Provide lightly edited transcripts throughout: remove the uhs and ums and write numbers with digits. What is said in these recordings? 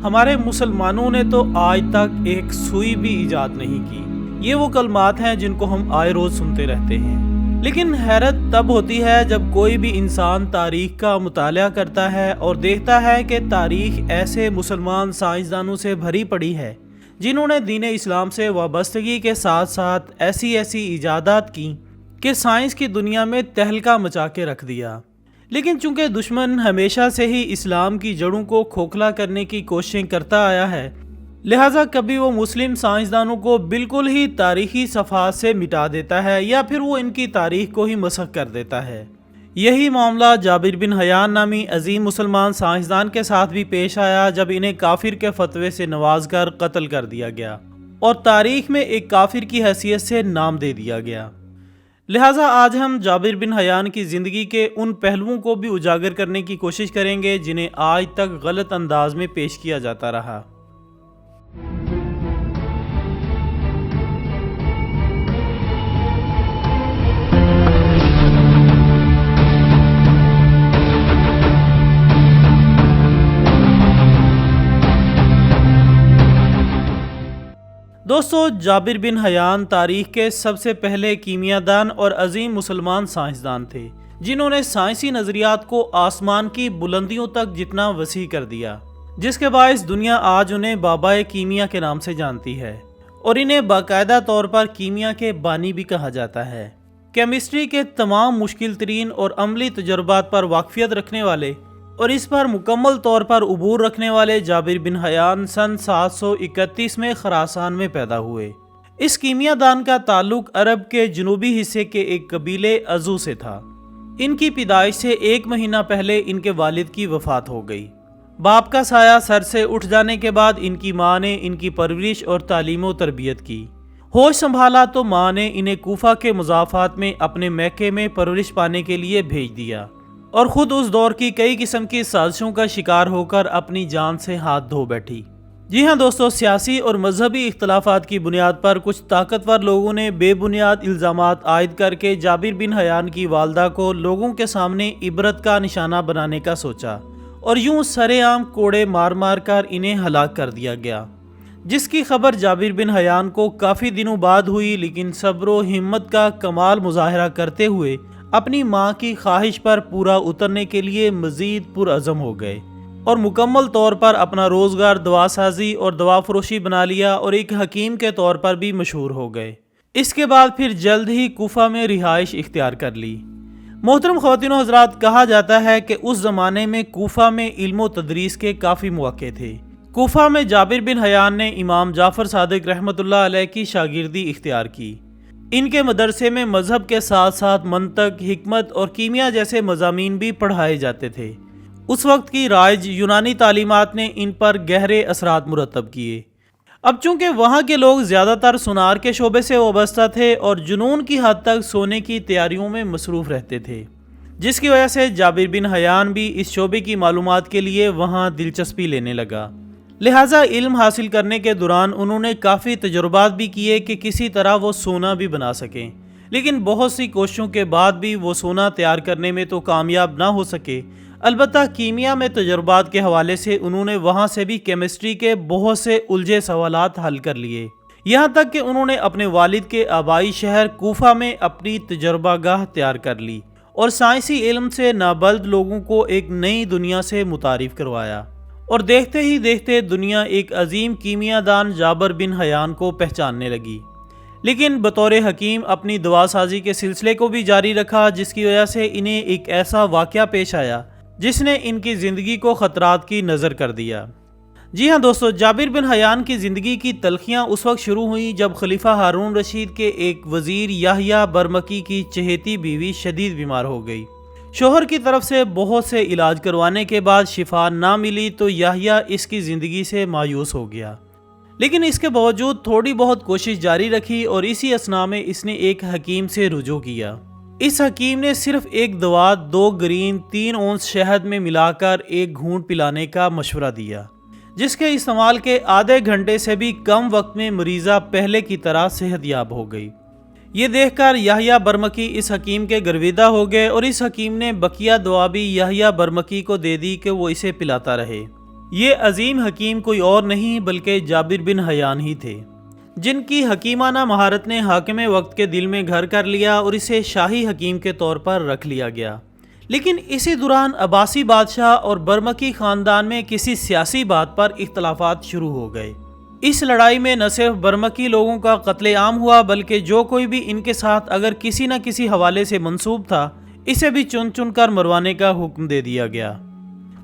ہمارے مسلمانوں نے تو آج تک ایک سوئی بھی ایجاد نہیں کی۔ یہ وہ کلمات ہیں جن کو ہم آئے روز سنتے رہتے ہیں، لیکن حیرت تب ہوتی ہے جب کوئی بھی انسان تاریخ کا مطالعہ کرتا ہے اور دیکھتا ہے کہ تاریخ ایسے مسلمان سائنسدانوں سے بھری پڑی ہے جنہوں نے دین اسلام سے وابستگی کے ساتھ ساتھ ایسی ایجادات کی کہ سائنس کی دنیا میں تہلکہ مچا کے رکھ دیا۔ لیکن چونکہ دشمن ہمیشہ سے ہی اسلام کی جڑوں کو کھوکھلا کرنے کی کوششیں کرتا آیا ہے، لہٰذا کبھی وہ مسلم سائنسدانوں کو بالکل ہی تاریخی صفحات سے مٹا دیتا ہے یا پھر وہ ان کی تاریخ کو ہی مسخ کر دیتا ہے۔ یہی معاملہ جابر بن حیان نامی عظیم مسلمان سائنسدان کے ساتھ بھی پیش آیا جب انہیں کافر کے فتوے سے نواز کر قتل کر دیا گیا اور تاریخ میں ایک کافر کی حیثیت سے نام دے دیا گیا۔ لہٰذا آج ہم جابر بن حیان کی زندگی کے ان پہلوؤں کو بھی اجاگر کرنے کی کوشش کریں گے جنہیں آج تک غلط انداز میں پیش کیا جاتا رہا۔ دوستو، جابر بن حیان تاریخ کے سب سے پہلے کیمیاء دان اور عظیم مسلمان سائنسدان تھے جنہوں نے سائنسی نظریات کو آسمان کی بلندیوں تک جتنا وسیع کر دیا، جس کے باعث دنیا آج انہیں بابا کیمیاء کے نام سے جانتی ہے اور انہیں باقاعدہ طور پر کیمیاء کے بانی بھی کہا جاتا ہے۔ کیمسٹری کے تمام مشکل ترین اور عملی تجربات پر واقفیت رکھنے والے اور اس پر مکمل طور پر عبور رکھنے والے جابر بن حیان سن 731 میں خراسان میں پیدا ہوئے۔ اس کیمیاء دان کا تعلق عرب کے جنوبی حصے کے ایک قبیلے ازو سے تھا۔ ان کی پیدائش سے 1 مہینہ پہلے ان کے والد کی وفات ہو گئی۔ باپ کا سایہ سر سے اٹھ جانے کے بعد ان کی ماں نے ان کی پرورش اور تعلیم و تربیت کی۔ ہوش سنبھالا تو ماں نے انہیں کوفہ کے مضافات میں اپنے میکے میں پرورش پانے کے لیے بھیج دیا اور خود اس دور کی کئی قسم کی سازشوں کا شکار ہو کر اپنی جان سے ہاتھ دھو بیٹھی۔ جی ہاں دوستو، سیاسی اور مذہبی اختلافات کی بنیاد پر کچھ طاقتور لوگوں نے بے بنیاد الزامات عائد کر کے جابر بن حیان کی والدہ کو لوگوں کے سامنے عبرت کا نشانہ بنانے کا سوچا اور یوں سرے عام کوڑے مار مار کر انہیں ہلاک کر دیا گیا، جس کی خبر جابر بن حیان کو کافی دنوں بعد ہوئی، لیکن صبر و ہمت کا کمال مظاہرہ کرتے ہوئے اپنی ماں کی خواہش پر پورا اترنے کے لیے مزید پرعزم ہو گئے اور مکمل طور پر اپنا روزگار دوا سازی اور دوا فروشی بنا لیا اور ایک حکیم کے طور پر بھی مشہور ہو گئے۔ اس کے بعد پھر جلد ہی کوفہ میں رہائش اختیار کر لی۔ محترم خواتین و حضرات، کہا جاتا ہے کہ اس زمانے میں کوفہ میں علم و تدریس کے کافی مواقع تھے۔ کوفہ میں جابر بن حیان نے امام جعفر صادق رحمۃ اللہ علیہ کی شاگردی اختیار کی۔ ان کے مدرسے میں مذہب کے ساتھ ساتھ منطق، حکمت اور کیمیاء جیسے مضامین بھی پڑھائے جاتے تھے۔ اس وقت کی رائج یونانی تعلیمات نے ان پر گہرے اثرات مرتب کیے۔ اب چونکہ وہاں کے لوگ زیادہ تر سونار کے شعبے سے وابستہ تھے اور جنون کی حد تک سونے کی تیاریوں میں مصروف رہتے تھے، جس کی وجہ سے جابر بن حیان بھی اس شعبے کی معلومات کے لیے وہاں دلچسپی لینے لگا۔ لہٰذا علم حاصل کرنے کے دوران انہوں نے کافی تجربات بھی کیے کہ کسی طرح وہ سونا بھی بنا سکیں، لیکن بہت سی کوششوں کے بعد بھی وہ سونا تیار کرنے میں تو کامیاب نہ ہو سکے۔ البتہ کیمیاء میں تجربات کے حوالے سے انہوں نے وہاں سے بھی کیمسٹری کے بہت سے الجھے سوالات حل کر لیے، یہاں تک کہ انہوں نے اپنے والد کے آبائی شہر کوفہ میں اپنی تجربہ گاہ تیار کر لی اور سائنسی علم سے نابلد لوگوں کو ایک نئی دنیا سے متعارف کروایا، اور دیکھتے ہی دیکھتے دنیا ایک عظیم کیمیاء دان جابر بن حیان کو پہچاننے لگی۔ لیکن بطور حکیم اپنی دوا سازی کے سلسلے کو بھی جاری رکھا، جس کی وجہ سے انہیں ایک ایسا واقعہ پیش آیا جس نے ان کی زندگی کو خطرات کی نظر کر دیا۔ جی ہاں دوستو، جابر بن حیان کی زندگی کی تلخیاں اس وقت شروع ہوئیں جب خلیفہ ہارون رشید کے ایک وزیر یحییٰ برمکی کی چہیتی بیوی شدید بیمار ہو گئی۔ شوہر کی طرف سے بہت سے علاج کروانے کے بعد شفا نہ ملی تو یحییٰ اس کی زندگی سے مایوس ہو گیا، لیکن اس کے باوجود تھوڑی بہت کوشش جاری رکھی اور اسی اثناء میں اس نے ایک حکیم سے رجوع کیا۔ اس حکیم نے صرف ایک دوا 2 گرین 3 اونس شہد میں ملا کر ایک گھونٹ پلانے کا مشورہ دیا، جس کے استعمال کے آدھے گھنٹے سے بھی کم وقت میں مریضہ پہلے کی طرح صحت یاب ہو گئی۔ یہ دیکھ کر یحییٰ برمکی اس حکیم کے گرویدہ ہو گئے اور اس حکیم نے بقیہ دوا بھی یحییٰ برمکی کو دے دی کہ وہ اسے پلاتا رہے۔ یہ عظیم حکیم کوئی اور نہیں بلکہ جابر بن حیان ہی تھے، جن کی حکیمانہ مہارت نے حاکم وقت کے دل میں گھر کر لیا اور اسے شاہی حکیم کے طور پر رکھ لیا گیا۔ لیکن اسی دوران عباسی بادشاہ اور برمکی خاندان میں کسی سیاسی بات پر اختلافات شروع ہو گئے۔ اس لڑائی میں نہ صرف برمکی لوگوں کا قتل عام ہوا بلکہ جو کوئی بھی ان کے ساتھ اگر کسی نہ کسی حوالے سے منسوب تھا اسے بھی چن چن کر مروانے کا حکم دے دیا گیا۔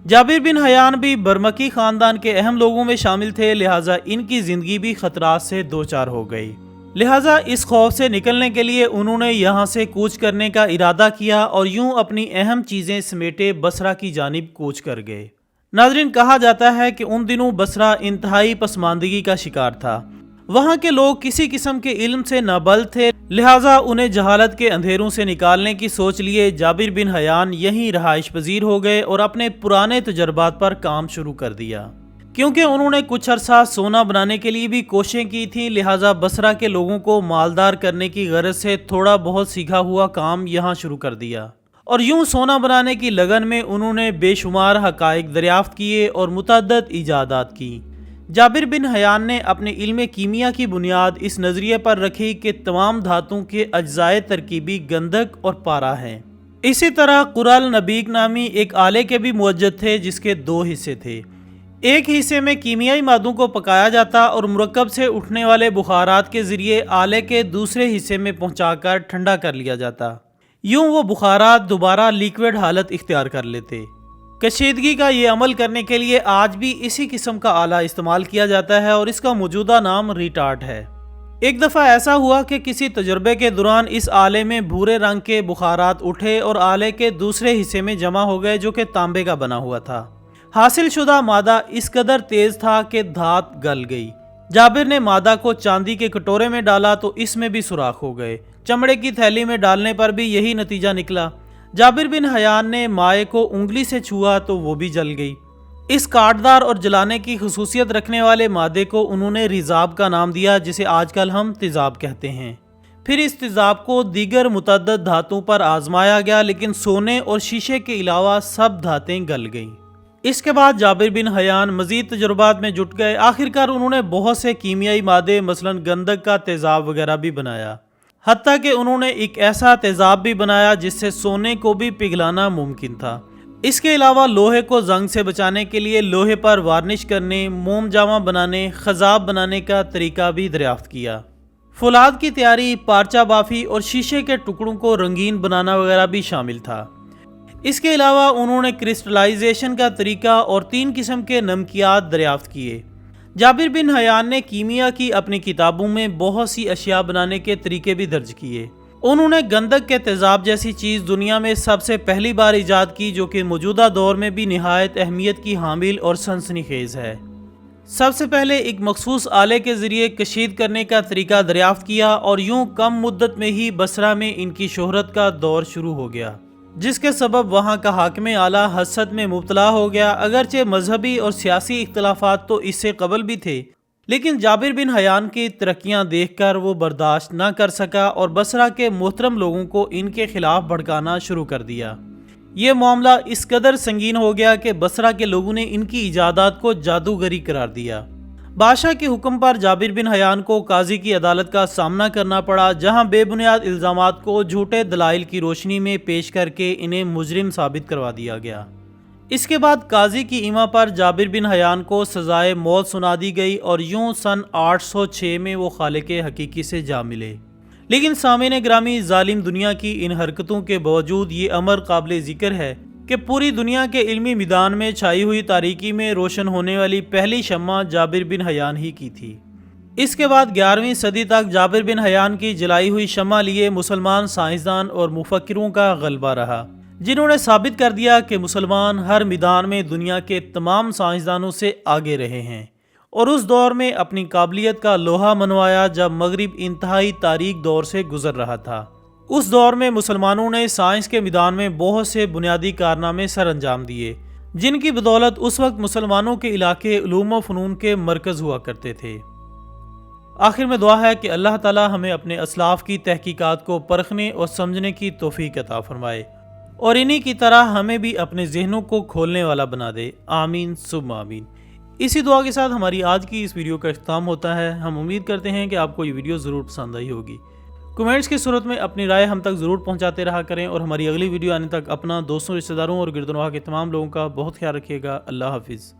جابر بن حیان بھی برمکی خاندان کے اہم لوگوں میں شامل تھے، لہٰذا ان کی زندگی بھی خطرات سے دوچار ہو گئی۔ لہٰذا اس خوف سے نکلنے کے لیے انہوں نے یہاں سے کوچ کرنے کا ارادہ کیا اور یوں اپنی اہم چیزیں سمیٹے بصرہ کی جانب کوچ کر گئے۔ ناظرین، کہا جاتا ہے کہ ان دنوں بصرہ انتہائی پسماندگی کا شکار تھا۔ وہاں کے لوگ کسی قسم کے علم سے نابلد تھے، لہٰذا انہیں جہالت کے اندھیروں سے نکالنے کی سوچ لیے جابر بن حیان یہیں رہائش پذیر ہو گئے اور اپنے پرانے تجربات پر کام شروع کر دیا۔ کیونکہ انہوں نے کچھ عرصہ سونا بنانے کے لیے بھی کوششیں کی تھیں، لہٰذا بصرہ کے لوگوں کو مالدار کرنے کی غرض سے تھوڑا بہت سیکھا ہوا کام یہاں شروع کر دیا، اور یوں سونا بنانے کی لگن میں انہوں نے بے شمار حقائق دریافت کیے اور متعدد ایجادات کی۔ جابر بن حیان نے اپنے علم کیمیا کی بنیاد اس نظریے پر رکھی کہ تمام دھاتوں کے اجزائے ترکیبی گندھک اور پارا ہیں۔ اسی طرح قرال نبیک نامی ایک آلے کے بھی موجد تھے جس کے دو حصے تھے۔ ایک حصے میں کیمیائی مادوں کو پکایا جاتا اور مرکب سے اٹھنے والے بخارات کے ذریعے آلے کے دوسرے حصے میں پہنچا کر ٹھنڈا کر لیا جاتا، یوں وہ بخارات دوبارہ لیکوڈ حالت اختیار کر لیتے۔ کشیدگی کا یہ عمل کرنے کے لیے آج بھی اسی قسم کا آلہ استعمال کیا جاتا ہے اور اس کا موجودہ نام ریٹارڈ ہے۔ ایک دفعہ ایسا ہوا کہ کسی تجربے کے دوران اس آلے میں بھورے رنگ کے بخارات اٹھے اور آلے کے دوسرے حصے میں جمع ہو گئے جو کہ تانبے کا بنا ہوا تھا۔ حاصل شدہ مادہ اس قدر تیز تھا کہ دھات گل گئی۔ جابر نے مادہ کو چاندی کے کٹورے میں ڈالا تو اس میں بھی سوراخ ہو گئے۔ چمڑے کی تھیلی میں ڈالنے پر بھی یہی نتیجہ نکلا۔ جابر بن حیان نے مائع کو انگلی سے چھوا تو وہ بھی جل گئی۔ اس کاٹدار اور جلانے کی خصوصیت رکھنے والے مادے کو انہوں نے ریزاب کا نام دیا، جسے آج کل ہم تیزاب کہتے ہیں۔ پھر اس تیزاب کو دیگر متعدد دھاتوں پر آزمایا گیا، لیکن سونے اور شیشے کے علاوہ سب دھاتیں گل گئیں۔ اس کے بعد جابر بن حیان مزید تجربات میں جٹ گئے۔ آخرکار انہوں نے بہت سے کیمیائی مادے مثلا گندھک کا تیزاب وغیرہ بھی بنایا، حتیٰ کہ انہوں نے ایک ایسا تیزاب بھی بنایا جس سے سونے کو بھی پگھلانا ممکن تھا۔ اس کے علاوہ لوہے کو زنگ سے بچانے کے لیے لوہے پر وارنش کرنے، موم جامہ بنانے، خضاب بنانے کا طریقہ بھی دریافت کیا۔ فولاد کی تیاری، پارچہ بافی اور شیشے کے ٹکڑوں کو رنگین بنانا وغیرہ بھی شامل تھا۔ اس کے علاوہ انہوں نے کرسٹلائزیشن کا طریقہ اور 3 قسم کے نمکیات دریافت کیے۔ جابر بن حیان نے کیمیا کی اپنی کتابوں میں بہت سی اشیاء بنانے کے طریقے بھی درج کیے۔ انہوں نے گندھک کے تیزاب جیسی چیز دنیا میں سب سے پہلی بار ایجاد کی، جو کہ موجودہ دور میں بھی نہایت اہمیت کی حامل اور سنسنی خیز ہے۔ سب سے پہلے ایک مخصوص آلے کے ذریعے کشید کرنے کا طریقہ دریافت کیا اور یوں کم مدت میں ہی بصرہ میں ان کی شہرت کا دور شروع ہو گیا، جس کے سبب وہاں کا حاکم اعلیٰ حسد میں مبتلا ہو گیا۔ اگرچہ مذہبی اور سیاسی اختلافات تو اس سے قبل بھی تھے، لیکن جابر بن حیان کی ترقیاں دیکھ کر وہ برداشت نہ کر سکا اور بصرہ کے محترم لوگوں کو ان کے خلاف بھڑکانا شروع کر دیا۔ یہ معاملہ اس قدر سنگین ہو گیا کہ بصرہ کے لوگوں نے ان کی ایجادات کو جادوگری قرار دیا۔ بادشاہ کے حکم پر جابر بن حیان کو قاضی کی عدالت کا سامنا کرنا پڑا، جہاں بے بنیاد الزامات کو جھوٹے دلائل کی روشنی میں پیش کر کے انہیں مجرم ثابت کروا دیا گیا۔ اس کے بعد قاضی کی ایما پر جابر بن حیان کو سزائے موت سنا دی گئی اور یوں سن 806 میں وہ خالق حقیقی سے جا ملے۔ لیکن سامعین گرامی، ظالم دنیا کی ان حرکتوں کے باوجود یہ امر قابل ذکر ہے کہ پوری دنیا کے علمی میدان میں چھائی ہوئی تاریکی میں روشن ہونے والی پہلی شمع جابر بن حیان ہی کی تھی۔ اس کے بعد 11ویں صدی تک جابر بن حیان کی جلائی ہوئی شمع لیے مسلمان سائنسدان اور مفکروں کا غلبہ رہا، جنہوں نے ثابت کر دیا کہ مسلمان ہر میدان میں دنیا کے تمام سائنسدانوں سے آگے رہے ہیں، اور اس دور میں اپنی قابلیت کا لوہا منوایا جب مغرب انتہائی تاریک دور سے گزر رہا تھا۔ اس دور میں مسلمانوں نے سائنس کے میدان میں بہت سے بنیادی کارنامے سر انجام دیے، جن کی بدولت اس وقت مسلمانوں کے علاقے علوم و فنون کے مرکز ہوا کرتے تھے۔ آخر میں دعا ہے کہ اللہ تعالی ہمیں اپنے اسلاف کی تحقیقات کو پرکھنے اور سمجھنے کی توفیق عطا فرمائے، اور انہی کی طرح ہمیں بھی اپنے ذہنوں کو کھولنے والا بنا دے۔ آمین ثم آمین۔ اسی دعا کے ساتھ ہماری آج کی اس ویڈیو کا اختتام ہوتا ہے۔ ہم امید کرتے ہیں کہ آپ کو یہ ویڈیو ضرور پسند آئی ہوگی۔ کمنٹس کی صورت میں اپنی رائے ہم تک ضرور پہنچاتے رہا کریں، اور ہماری اگلی ویڈیو آنے تک اپنا، دوستوں، رشتہ داروں اور گرد و نواح کے تمام لوگوں کا بہت خیال رکھیے گا۔ اللہ حافظ۔